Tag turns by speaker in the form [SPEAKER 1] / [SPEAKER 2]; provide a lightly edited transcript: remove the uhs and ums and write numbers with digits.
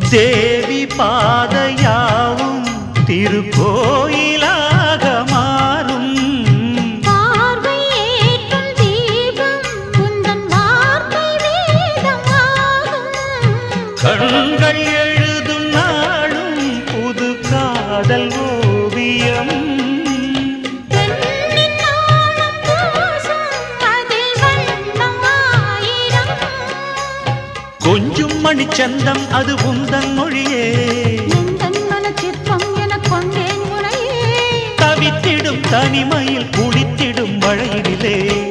[SPEAKER 1] தேவி பாதையாவும் திருக்கோயிலாக மாறும்.
[SPEAKER 2] பார்வை ஏற்றும் தீபம் உந்தன் வார்த்தை வேதமாகும்.
[SPEAKER 1] கண்கள் எழுதும் நாளும் புது காதல் ஓவியம்.
[SPEAKER 2] பெண்ணின் நாணம் பூசும் அதில் வண்ணம் ஆயிரம்.
[SPEAKER 1] கொஞ்சும் மணிச்சந்தம் அது உந்தன் மொழியே.
[SPEAKER 2] எந்தன் மனச்சிற்பம் எனக் கொண்டேன் உனையே.
[SPEAKER 1] தவித்திடும் தனிமையில் குளித்திடும் மழையிலே